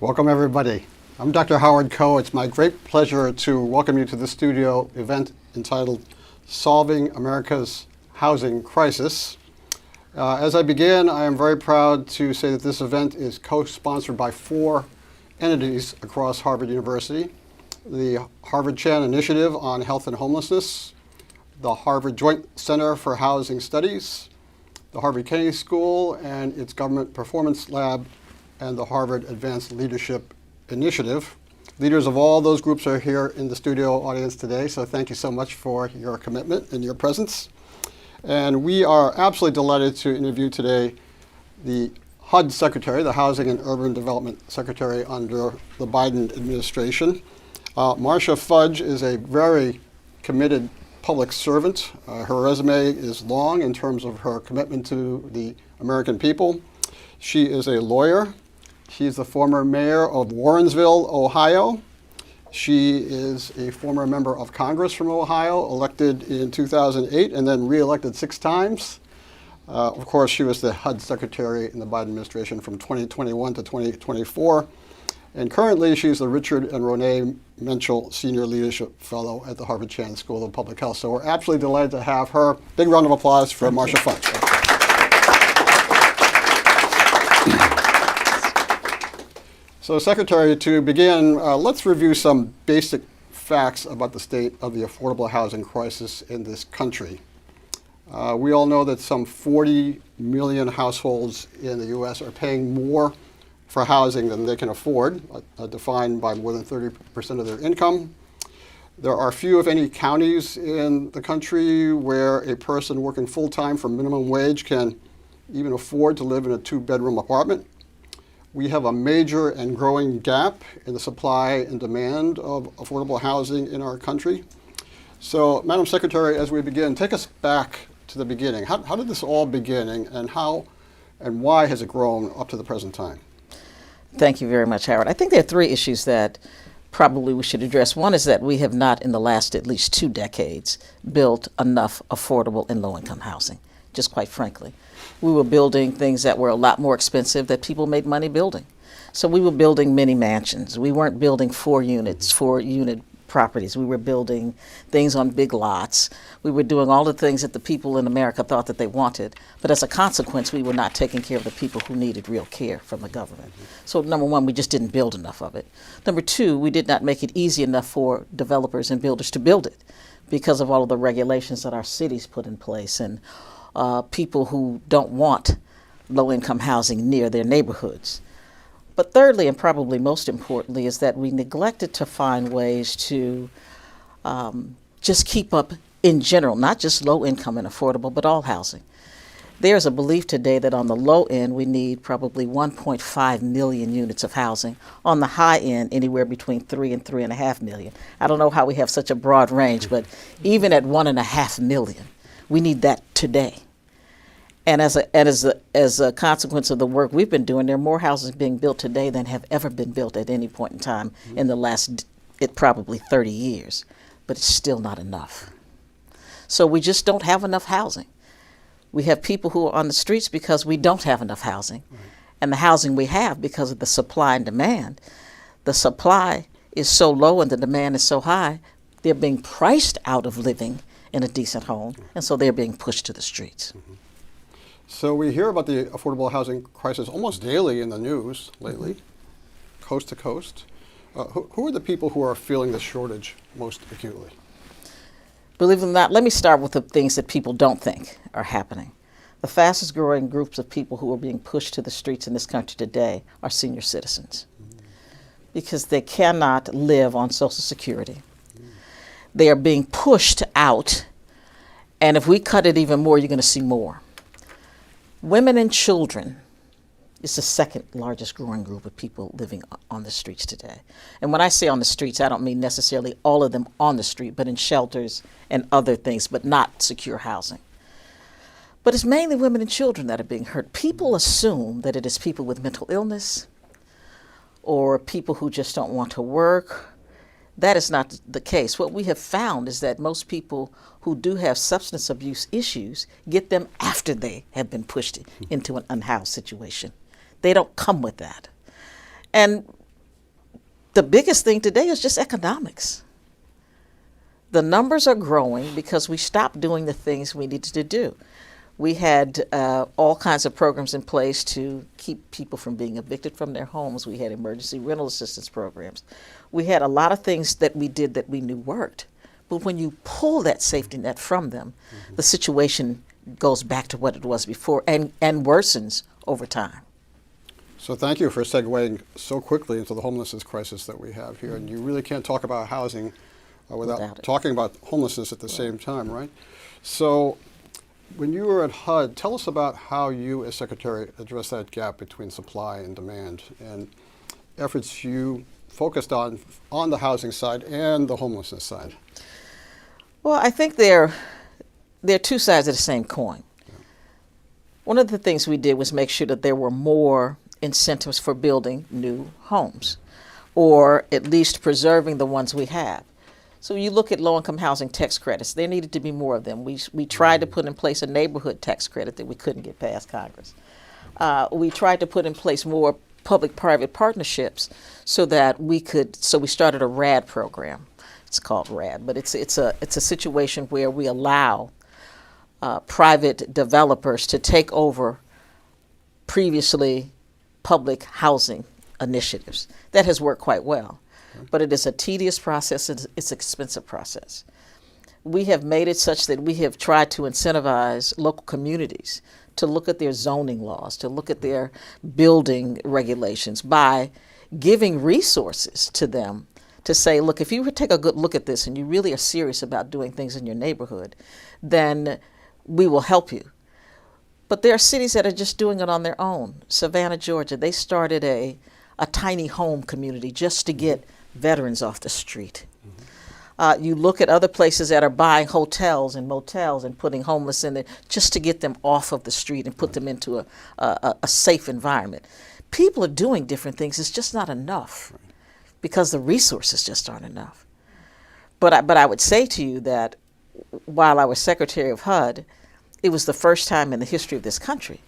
Welcome, everybody. I'm Dr. Howard Koh. It's my great pleasure to welcome you to the studio event entitled Solving America's Housing Crisis. As I begin, I am very proud to say that this event is co-sponsored by 4 entities across Harvard University: the Harvard Chan Initiative on Health and Homelessness, the Harvard Joint Center for Housing Studies, the Harvard Kennedy School and its Government Performance Lab, and the Harvard Advanced Leadership Initiative. Leaders of all those groups are here in the studio audience today, so thank you so much for your commitment and your presence. And we are absolutely delighted to interview today the HUD Secretary, the Housing and Urban Development Secretary under the Biden administration. Marcia Fudge is a very committed public servant. Her resume is long in terms of her commitment to the American people. She is a lawyer. She's the former mayor of Warrensville, Ohio. She is a former member of Congress from Ohio, elected in 2008 and then re-elected 6 times. Of course, she was the HUD Secretary in the Biden administration from 2021 to 2024. And currently, she's the Richard and Renee Menschel Senior Leadership Fellow at the Harvard Chan School of Public Health. So we're absolutely delighted to have her. Big round of applause for Marcia Fudge. So, Secretary, to begin, let's review some basic facts about the state of the affordable housing crisis in this country. We all know that some 40 million households in the U.S. are paying more for housing than they can afford, defined by more than 30% of their income. There are few, if any, counties in the country where a person working full-time for minimum wage can even afford to live in a 2-bedroom apartment. We have a major and growing gap in the supply and demand of affordable housing in our country. So, Madam Secretary, as we begin, take us back to the beginning. How did this all begin, and how and why has it grown up to the present time? Thank you very much, Howard. I think there are 3 issues that probably we should address. One is that we have not, in the last at least 2 decades, built enough affordable and low-income housing, just quite frankly. We were building things that were a lot more expensive that people made money building. So we were building mini mansions. We weren't building 4-unit properties. We were building things on big lots. We were doing all the things that the people in America thought that they wanted. But as a consequence, we were not taking care of the people who needed real care from the government. So number 1, we just didn't build enough of it. Number 2, we did not make it easy enough for developers and builders to build it because of all of the regulations that our cities put in place and people who don't want low-income housing near their neighborhoods. But thirdly, and probably most importantly, is that we neglected to find ways to just keep up in general, not just low-income and affordable, but all housing. There's a belief today that on the low end, we need probably 1.5 million units of housing. On the high end, anywhere between 3 and 3.5 million. I don't know how we have such a broad range, but even at 1.5 million, we need that today. And as a consequence of the work we've been doing, there are more houses being built today than have ever been built at any point in time in the last, probably 30 years. But it's still not enough. So we just don't have enough housing. We have people who are on the streets because we don't have enough housing. Right. And the housing we have, because of the supply and demand, the supply is so low and the demand is so high, they're being priced out of living in a decent home, and so they're being pushed to the streets. Mm-hmm. So we hear about the affordable housing crisis almost daily in the news lately, coast to coast. Who are the people who are feeling the shortage most acutely? Believe it or not, let me start with the things that people don't think are happening. The fastest growing groups of people who are being pushed to the streets in this country today are senior citizens, because they cannot live on Social Security. They are being pushed out, and if we cut it even more, you're going to see more. Women and children is the second largest growing group of people living on the streets today. And when I say on the streets, I don't mean necessarily all of them on the street, but in shelters and other things, but not secure housing. But it's mainly women and children that are being hurt. People assume that it is people with mental illness or people who just don't want to work. That is not the case. What we have found is that most people who do have substance abuse issues get them after they have been pushed into an unhoused situation. They don't come with that. And The biggest thing today is just economics. The numbers are growing because we stopped doing the things we needed to do. We had all kinds of programs in place to keep people from being evicted from their homes. We had emergency rental assistance programs. We had a lot of things that we did that we knew worked. But when you pull that safety net from them, the situation goes back to what it was before and worsens over time. So thank you for segueing so quickly into the homelessness crisis that we have here. And you really can't talk about housing without talking about homelessness at the same time, right? So when you were at HUD, tell us about how you as Secretary addressed that gap between supply and demand and efforts you focused on the housing side and the homelessness side. Well, I think they're two sides of the same coin. Yeah. One of the things we did was make sure that there were more incentives for building new homes, or at least preserving the ones we have. So you look at low-income housing tax credits, there needed to be more of them. We tried to put in place a neighborhood tax credit that we couldn't get past Congress. We tried to put in place more public-private partnerships so we started a RAD program. It's called RAD, but it's a situation where we allow private developers to take over previously public housing initiatives. That has worked quite well, but it is a tedious process. It's an expensive process. We have made it such that we have tried to incentivize local communities to look at their zoning laws, to look at their building regulations by giving resources to them to say, look, if you would take a good look at this and you really are serious about doing things in your neighborhood, then we will help you. But there are cities that are just doing it on their own. Savannah, Georgia, they started a tiny home community just to get veterans off the street. You look at other places that are buying hotels and motels and putting homeless in there just to get them off of the street and put them into a safe environment. People are doing different things. It's just not enough because the resources just aren't enough. But I would say to you that while I was Secretary of HUD, it was the first time in the history of this country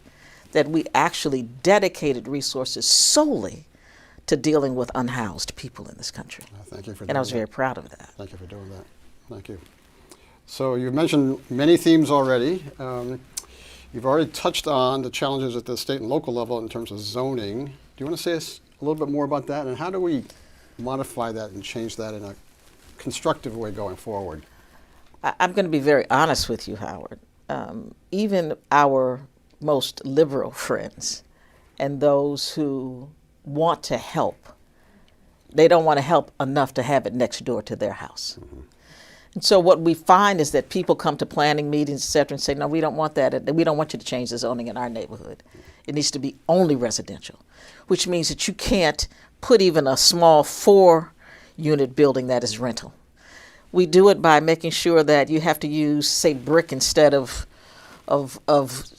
that we actually dedicated resources solely to dealing with unhoused people in this country. Thank you for doing that. And I was very proud of that. Thank you for doing that. Thank you. So you've mentioned many themes already. You've already touched on the challenges at the state and local level in terms of zoning. Do you want to say us a little bit more about that, and how do we modify that and change that in a constructive way going forward? I'm going to be very honest with you, Howard. Even our most liberal friends and those who want to help, they don't want to help enough to have it next door to their house. And so what we find is that people come to planning meetings, et cetera, and say, no, we don't want that. We don't want you to change the zoning in our neighborhood. It needs to be only residential, which means that you can't put even a small 4-unit building that is rental. We do it by making sure that you have to use, say, brick instead of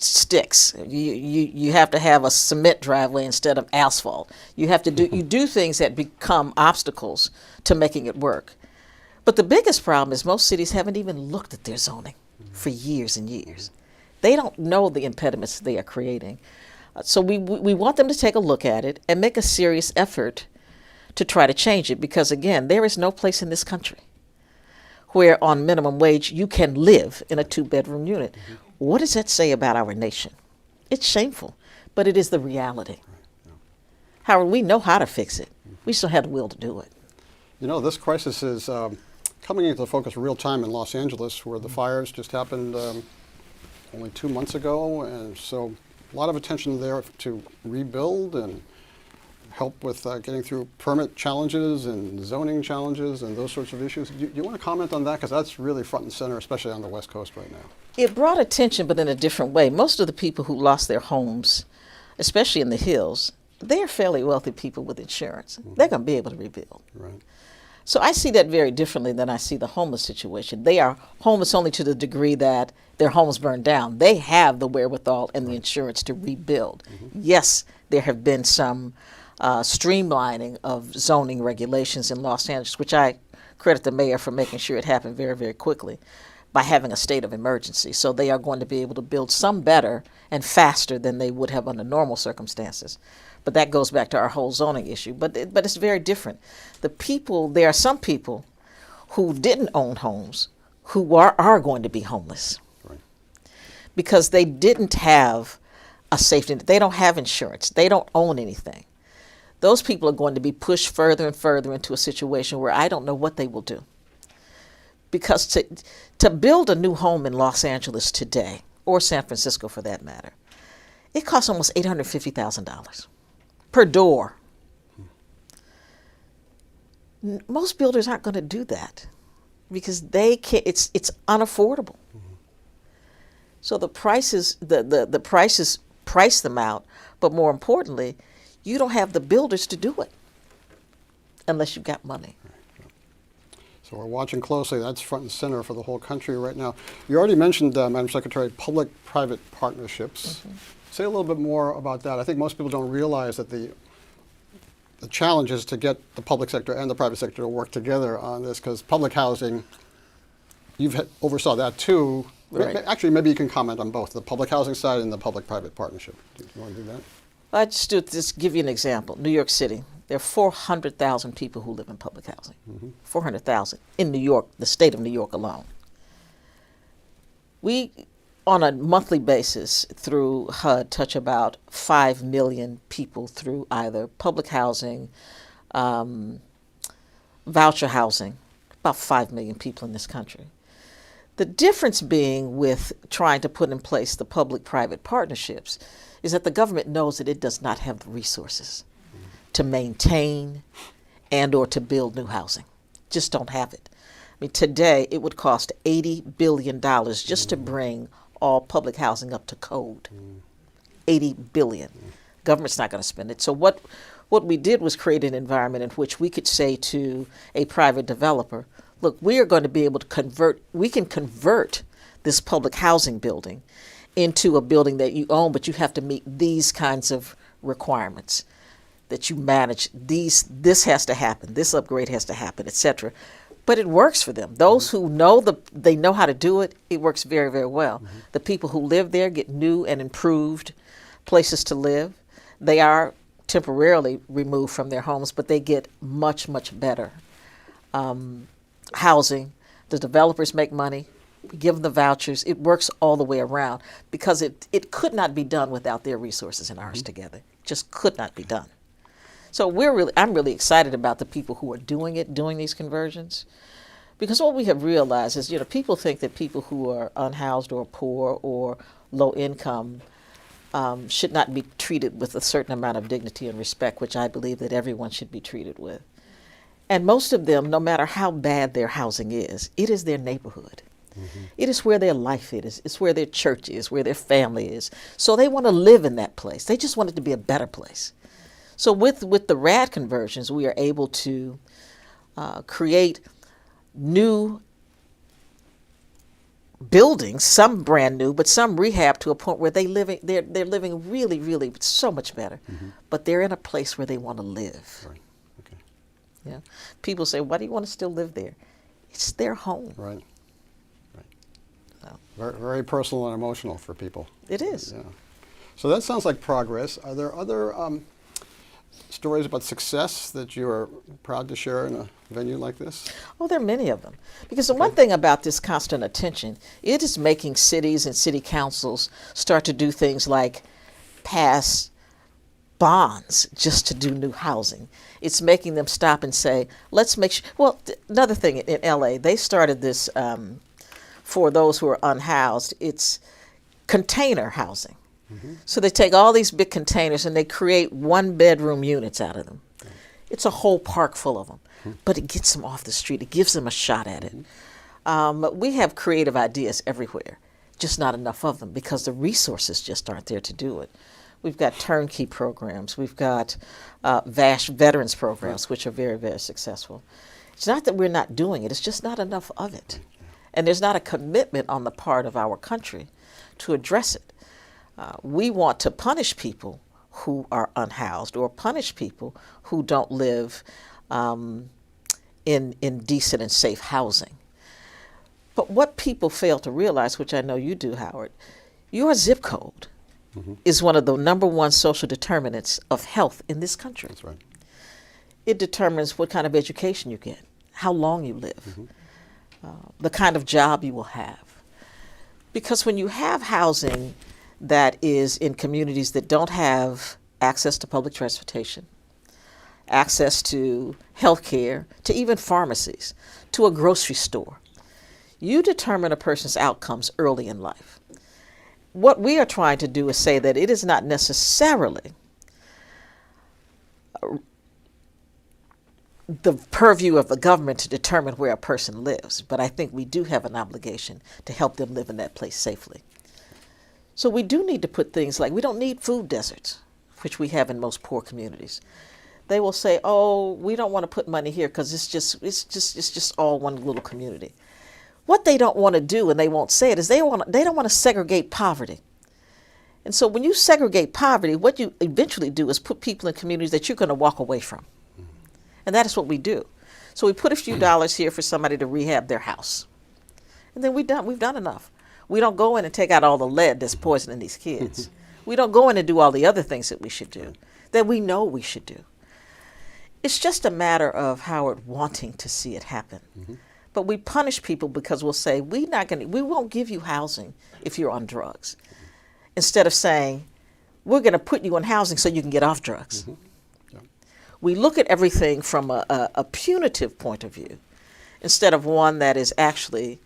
sticks. You have to have a cement driveway instead of asphalt. You have to do things that become obstacles to making it work. But the biggest problem is most cities haven't even looked at their zoning for years and years. They don't know the impediments they are creating. So we want them to take a look at it and make a serious effort to try to change it, because again, there is no place in this country where on minimum wage you can live in a 2-bedroom unit. What does that say about our nation? It's shameful, but it is the reality. Howard, we know how to fix it. We still have the will to do it. You know, this crisis is coming into focus real time in Los Angeles, where the fires just happened only 2 months ago, and so a lot of attention there to rebuild and help with getting through permit challenges and zoning challenges and those sorts of issues. Do you want to comment on that? Because that's really front and center, especially on the West Coast right now. It brought attention, but in a different way. Most of the people who lost their homes, especially in the hills, they're fairly wealthy people with insurance. They're going to be able to rebuild. Right. So I see that very differently than I see the homeless situation. They are homeless only to the degree that their homes burned down. They have the wherewithal and the insurance to rebuild. Yes, there have been some streamlining of zoning regulations in Los Angeles, which I credit the mayor for making sure it happened very, very quickly by having a state of emergency. So they are going to be able to build some better and faster than they would have under normal circumstances. But that goes back to our whole zoning issue. But it's very different. There are some people who didn't own homes who are going to be homeless. Right. Because they didn't have a safety net. They don't have insurance. They don't own anything. Those people are going to be pushed further and further into a situation where I don't know what they will do. Because to build a new home in Los Angeles today, or San Francisco for that matter, it costs almost $850,000 per door. Most builders aren't going to do that because they can't. It's unaffordable. So the prices price them out, but more importantly, you don't have the builders to do it unless you've got money. So we're watching closely. That's front and center for the whole country right now. You already mentioned, Madam Secretary, public-private partnerships. Mm-hmm. Say a little bit more about that. I think most people don't realize that the challenge is to get the public sector and the private sector to work together on this, because public housing, you've oversaw that too. Right. Actually, maybe you can comment on both, the public housing side and the public-private partnership. Do you want to do that? I just give you an example. New York City, there are 400,000 people who live in public housing. Mm-hmm. 400,000 in New York, the state of New York alone. We, on a monthly basis through HUD, touch about 5 million people through either public housing, voucher housing, about 5 million people in this country. The difference being with trying to put in place the public-private partnerships is that the government knows that it does not have the resources to maintain and or to build new housing. Just don't have it. I mean, today it would cost $80 billion just to bring all public housing up to code. $80 billion. Government's not going to spend it. So what we did was create an environment in which we could say to a private developer, look, we are going to be able to we can convert this public housing building into a building that you own, but you have to meet these kinds of requirements that you manage. This has to happen, this upgrade has to happen, etc. But it works for them. Those who know they know how to do it, it works very, very well. Mm-hmm. The people who live there get new and improved places to live. They are temporarily removed from their homes, but they get much, much better housing. The developers make money. We give them the vouchers. It works all the way around because it could not be done without their resources and ours together. It just could not be done. So I'm really excited about the people who are doing these conversions, because what we have realized is, people think that people who are unhoused or poor or low income should not be treated with a certain amount of dignity and respect, which I believe that everyone should be treated with. And most of them, no matter how bad their housing is, it is their neighborhood. Mm-hmm. It is where their life is. It's where their church is, where their family is. So they want to live in that place. They just want it to be a better place. So with the RAD conversions, we are able to create new buildings, some brand new, but some rehab to a point where they're living really, really so much better. Mm-hmm. But they're in a place where they want to live. Right. Okay. Yeah. People say, why do you want to still live there? It's their home. Right. Very, very personal and emotional for people. It is. Yeah. So that sounds like progress. Are there other stories about success that you are proud to share in a venue like this? Oh, there are many of them. Because the one thing about this constant attention, it is making cities and city councils start to do things like pass bonds just to do new housing. It's making them stop and say, let's make sure. Well, another thing in LA, they started this for those who are unhoused. It's container housing. Mm-hmm. So they take all these big containers and they create 1-bedroom units out of them. Okay. It's a whole park full of them, but it gets them off the street. It gives them a shot at it. We have creative ideas everywhere, just not enough of them because the resources just aren't there to do it. We've got turnkey programs. We've got VASH veterans programs, which are very, very successful. It's not that we're not doing it. It's just not enough of it. And there's not a commitment on the part of our country to address it. We want to punish people who are unhoused or punish people who don't live in decent and safe housing. But what people fail to realize, which I know you do, Howard, your zip code is one of the number one social determinants of health in this country. That's right. It determines what kind of education you get, how long you live, the kind of job you will have. Because when you have housing that is in communities that don't have access to public transportation, access to health care, to even pharmacies, to a grocery store, you determine a person's outcomes early in life. What we are trying to do is say that it is not necessarily the purview of the government to determine where a person lives, but I think we do have an obligation to help them live in that place safely. So we do need to put things like, we don't need food deserts, which we have in most poor communities. They will say, oh, we don't want to put money here because it's just all one little community. What they don't want to do, and they won't say it, is they don't want to segregate poverty. And so when you segregate poverty, what you eventually do is put people in communities that you're going to walk away from. And that is what we do. So we put a few dollars here for somebody to rehab their house. And then we've done enough. We don't go in and take out all the lead that's poisoning these kids. We don't go in and do all the other things that we should do, that we know we should do. It's just a matter of Howard wanting to see it happen. But we punish people because we'll say, we won't give you housing if you're on drugs. Instead of saying, we're going to put you on housing so you can get off drugs. We look at everything from a punitive point of view instead of one that is actually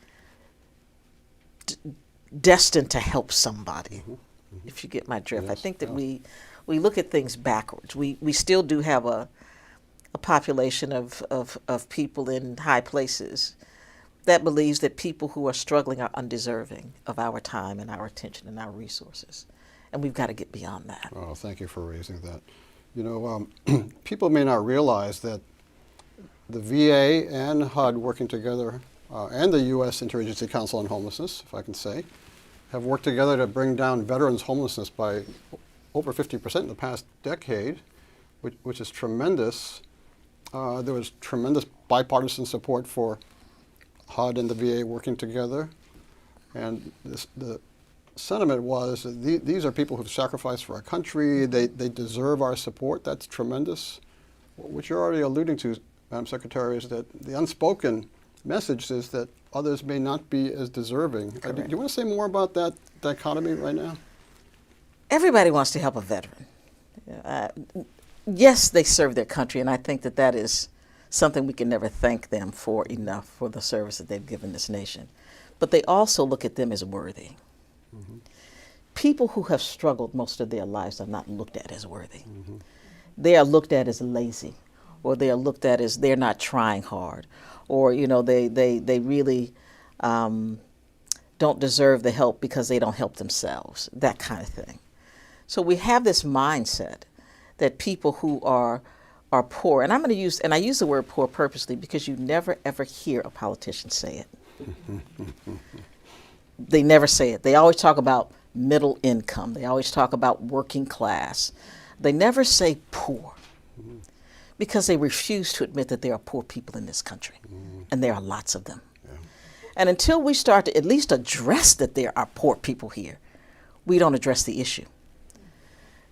destined to help somebody, if you get my drift. Yes. I think that we look at things backwards. We still do have a population of people in high places that believes that people who are struggling are undeserving of our time and our attention and our resources. And we've got to get beyond that. Oh, thank you for raising that. You know, people may not realize that the VA and HUD working together, and the U.S. Interagency Council on Homelessness, if I can say, have worked together to bring down veterans' homelessness by over 50% in the past decade, which is tremendous. There was tremendous bipartisan support for HUD and the VA working together. And the sentiment was that these are people who've sacrificed for our country. They deserve our support. That's tremendous. What you're already alluding to, Madam Secretary, is that the unspoken message is that others may not be as deserving. Do you want to say more about that dichotomy right now? Everybody wants to help a veteran. Yes, they serve their country, and I think that is something we can never thank them for enough for the service that they've given this nation. But they also look at them as worthy. People who have struggled most of their lives are not looked at as worthy. They are looked at as lazy, or they are looked at as they're not trying hard, or they really don't deserve the help because they don't help themselves, that kind of thing. So we have this mindset that people who are poor, and I use the word poor purposely because you never ever hear a politician say it. They never say it. They always talk about middle income. They always talk about working class. They never say poor because they refuse to admit that there are poor people in this country, and there are lots of them. And until we start to at least address that there are poor people here, we don't address the issue.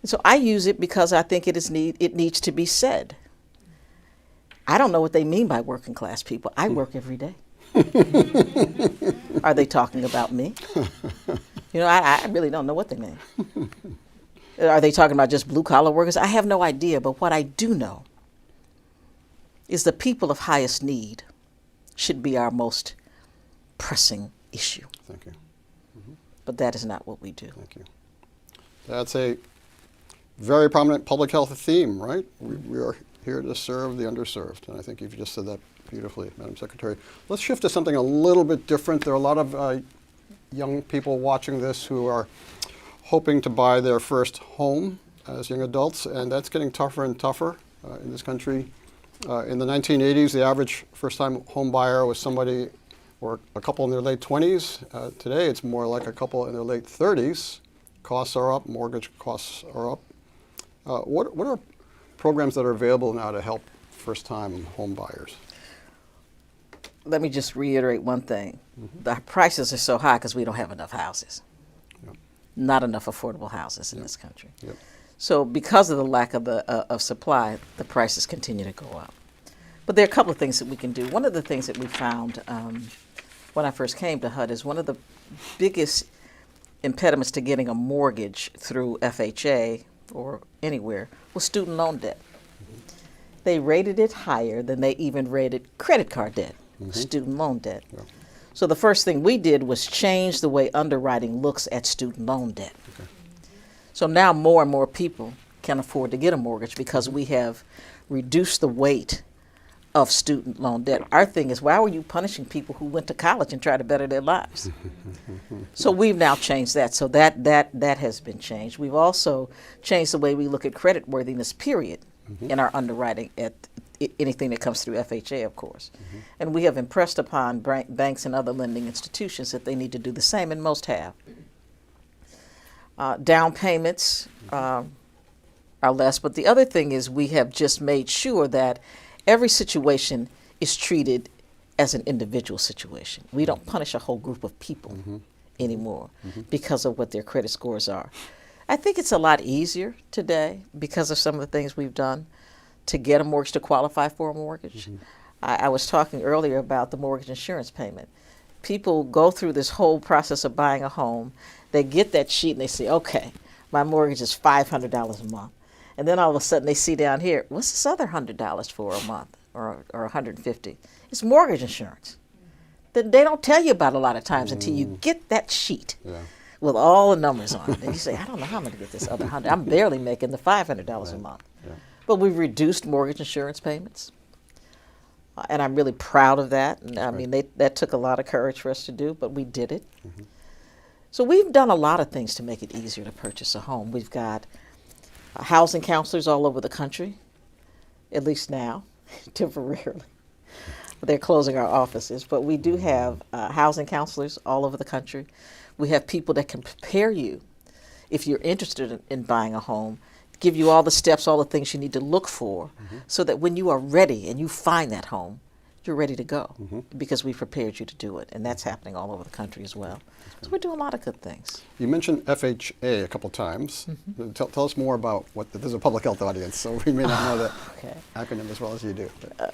And so I use it because I think it needs to be said. I don't know what they mean by working class people. I work every day. Are they talking about me? I really don't know what they mean. Are they talking about just blue collar workers? I have no idea, but what I do know is the people of highest need should be our most pressing issue. Thank you. But that is not what we do. Thank you. That's a very prominent public health theme, right? We are here to serve the underserved, and I think you've just said that beautifully, Madam Secretary. Let's shift to something a little bit different. There are a lot of young people watching this who are hoping to buy their first home as young adults, and that's getting tougher and tougher in this country. In the 1980s, the average first-time home buyer was somebody or a couple in their late 20s. Today, it's more like a couple in their late 30s. Costs are up, mortgage costs are up. What are programs that are available now to help first-time home buyers? Let me just reiterate one thing. The prices are so high because we don't have enough houses. not enough affordable houses in this country. Yep. So because of the lack of supply, the prices continue to go up. But there are a couple of things that we can do. One of the things that we found when I first came to HUD is one of the biggest impediments to getting a mortgage through FHA or anywhere was student loan debt. They rated it higher than they even rated credit card debt, student loan debt. Yeah. So the first thing we did was change the way underwriting looks at student loan debt. Okay. So now more and more people can afford to get a mortgage because we have reduced the weight of student loan debt. Our thing is, why were you punishing people who went to college and tried to better their lives? So we've now changed that. So that has been changed. We've also changed the way we look at creditworthiness, period, in our underwriting at anything that comes through FHA, of course. And we have impressed upon banks and other lending institutions that they need to do the same, and most have. Down payments are less, but the other thing is we have just made sure that every situation is treated as an individual situation. We don't punish a whole group of people anymore because of what their credit scores are. I think it's a lot easier today because of some of the things we've done to get a mortgage, to qualify for a mortgage. I was talking earlier about the mortgage insurance payment. People go through this whole process of buying a home. They get that sheet and they say, okay, my mortgage is $500 a month. And then all of a sudden they see down here, what's this other $100 for a month or $150? It's mortgage insurance. Then they don't tell you about it a lot of times until you get that sheet with all the numbers on it. And you say, I don't know how I'm going to get this other $100. I'm barely making the $500 a month. Yeah. But we've reduced mortgage insurance payments. And I'm really proud of that. And I mean, that took a lot of courage for us to do, but we did it. So we've done a lot of things to make it easier to purchase a home. We've got housing counselors all over the country, at least now, temporarily. They're closing our offices, but we do have housing counselors all over the country. We have people that can prepare you if you're interested in buying a home, give you all the steps, all the things you need to look for, so that when you are ready and you find that home, you're ready to go because we prepared you to do it. And that's happening all over the country as well. So we're doing a lot of good things. You mentioned FHA a couple times. Tell us more about what, this is a public health audience, so we may not know that acronym as well as you do.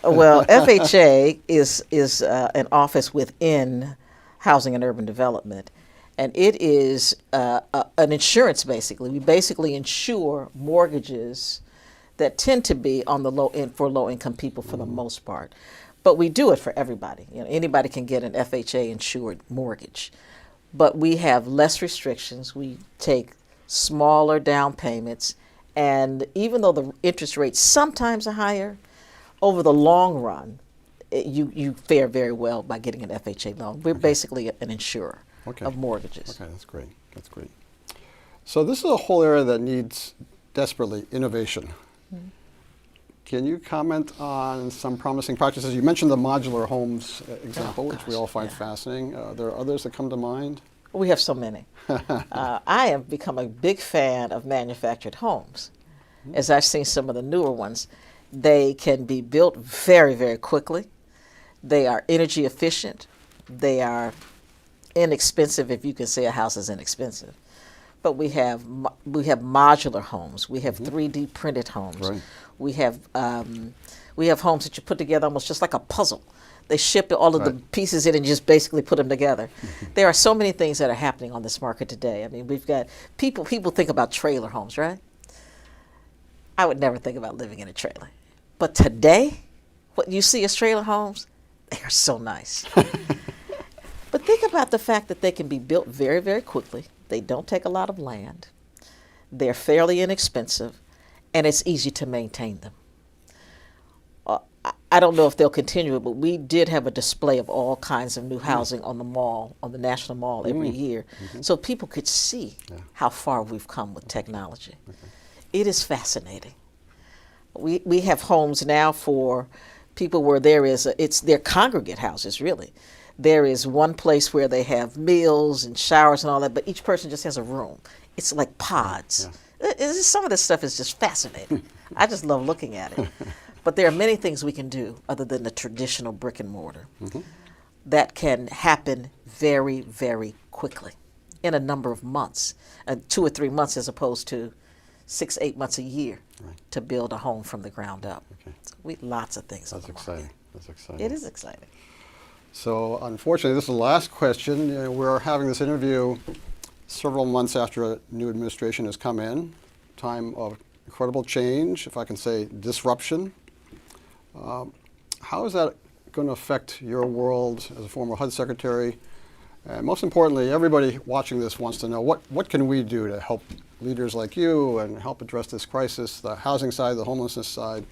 Well, FHA is an office within Housing and Urban Development. And it is an insurance, basically. We basically insure mortgages that tend to be on the low end for low-income people for the most part. But we do it for everybody. You know, anybody can get an FHA insured mortgage. But we have less restrictions. We take smaller down payments. And even though the interest rates sometimes are higher, over the long run, you fare very well by getting an FHA loan. We're basically an insurer of mortgages. Okay, that's great. That's great. So this is a whole area that needs desperately innovation. Can you comment on some promising practices? You mentioned the modular homes example, which we all find fascinating. There are others that come to mind? We have so many. I have become a big fan of manufactured homes. As I've seen some of the newer ones, they can be built very, very quickly. They are energy efficient. They are inexpensive, if you can say a house is inexpensive. But we have modular homes. We have 3D printed homes. Right. We have homes that you put together almost just like a puzzle. They ship all of the pieces in and just basically put them together. There are so many things that are happening on this market today. I mean, we've got people think about trailer homes, right? I would never think about living in a trailer. But today, what you see as trailer homes, they are so nice. But think about the fact that they can be built very, very quickly. They don't take a lot of land. They're fairly inexpensive, and it's easy to maintain them. I don't know if they'll continue it, but we did have a display of all kinds of new housing on the mall, on the National Mall every year, so people could see how far we've come with technology. It is fascinating. We have homes now for people where they're congregate houses, really. There is one place where they have meals and showers and all that, but each person just has a room. It's like pods. Some of this stuff is just fascinating. I just love looking at it. But there are many things we can do other than the traditional brick and mortar that can happen very, very quickly. in a number of months, 2 or 3 months as opposed to 6, 8 months a year to build a home from the ground up. Okay. So lots of things. That's exciting. That's exciting. It is exciting. So unfortunately, this is the last question. We're having this interview several months after a new administration has come in, time of incredible change, if I can say disruption. How is that going to affect your world as a former HUD secretary? And most importantly, everybody watching this wants to know what can we do to help leaders like you and help address this crisis, the housing side, the homelessness side.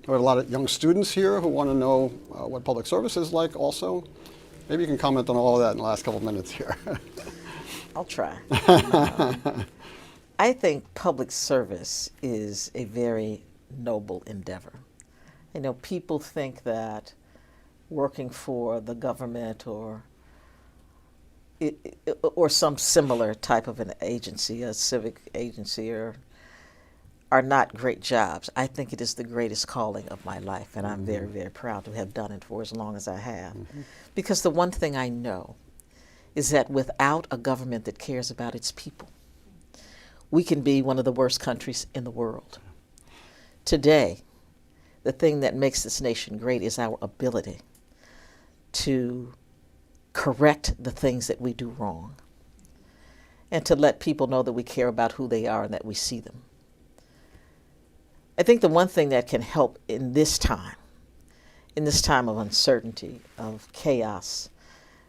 We have a lot of young students here who want to know what public service is like also. Maybe you can comment on all of that in the last couple of minutes here. I'll try. I think public service is a very noble endeavor. You know, people think that working for the government or some similar type of an agency, a civic agency, are not great jobs. I think it is the greatest calling of my life, and I'm very, very proud to have done it for as long as I have. Because the one thing I know is that without a government that cares about its people, we can be one of the worst countries in the world. Today, the thing that makes this nation great is our ability to correct the things that we do wrong and to let people know that we care about who they are and that we see them. I think the one thing that can help in this time of uncertainty, of chaos,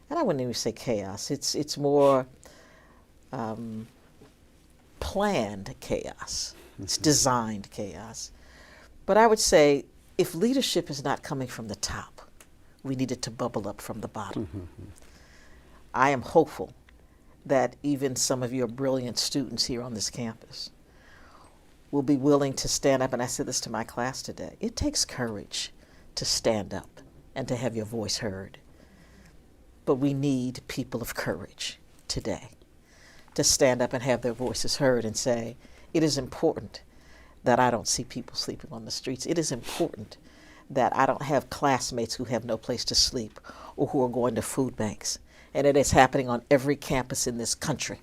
and I wouldn't even say chaos, it's more planned chaos. It's designed chaos. But I would say if leadership is not coming from the top, we need it to bubble up from the bottom. I am hopeful that even some of your brilliant students here on this campus will be willing to stand up, and I said this to my class today, it takes courage to stand up and to have your voice heard. But we need people of courage today to stand up and have their voices heard and say, it is important that I don't see people sleeping on the streets. It is important that I don't have classmates who have no place to sleep or who are going to food banks. And it is happening on every campus in this country.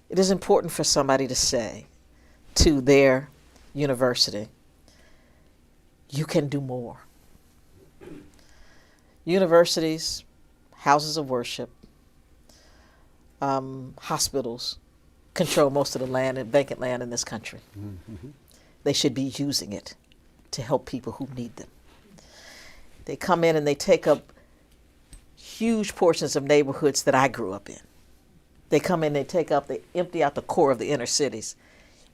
It is important for somebody to say to their university, you can do more. Universities, houses of worship, hospitals control most of the land and vacant land in this country. They should be using it to help people who need them. They come in and they take up huge portions of neighborhoods that I grew up in. They come in, they empty out the core of the inner cities.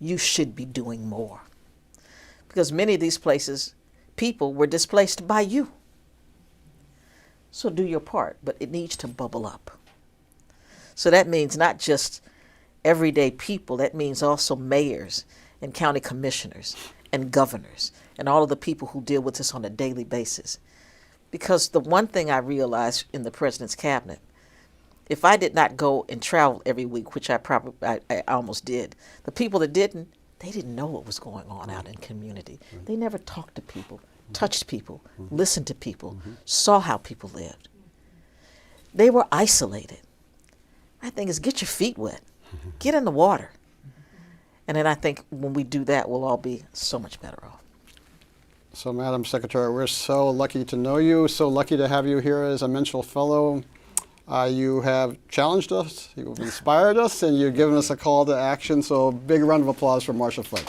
You should be doing more. Because many of these places, people were displaced by you. So do your part, but it needs to bubble up. So that means not just everyday people, that means also mayors and county commissioners and governors and all of the people who deal with this on a daily basis. Because the one thing I realized in the president's cabinet, if I did not go and travel every week, which I almost did, the people that didn't, they didn't know what was going on out in community. They never talked to people, touched people, listened to people, saw how people lived. They were isolated. My thing is, get your feet wet, get in the water. And then I think when we do that, we'll all be so much better off. So, Madam Secretary, we're so lucky to know you, so lucky to have you here as a Menschel Fellow. You have challenged us, you've inspired us, and you've given us a call to action. So, big round of applause for Marcia Fudge.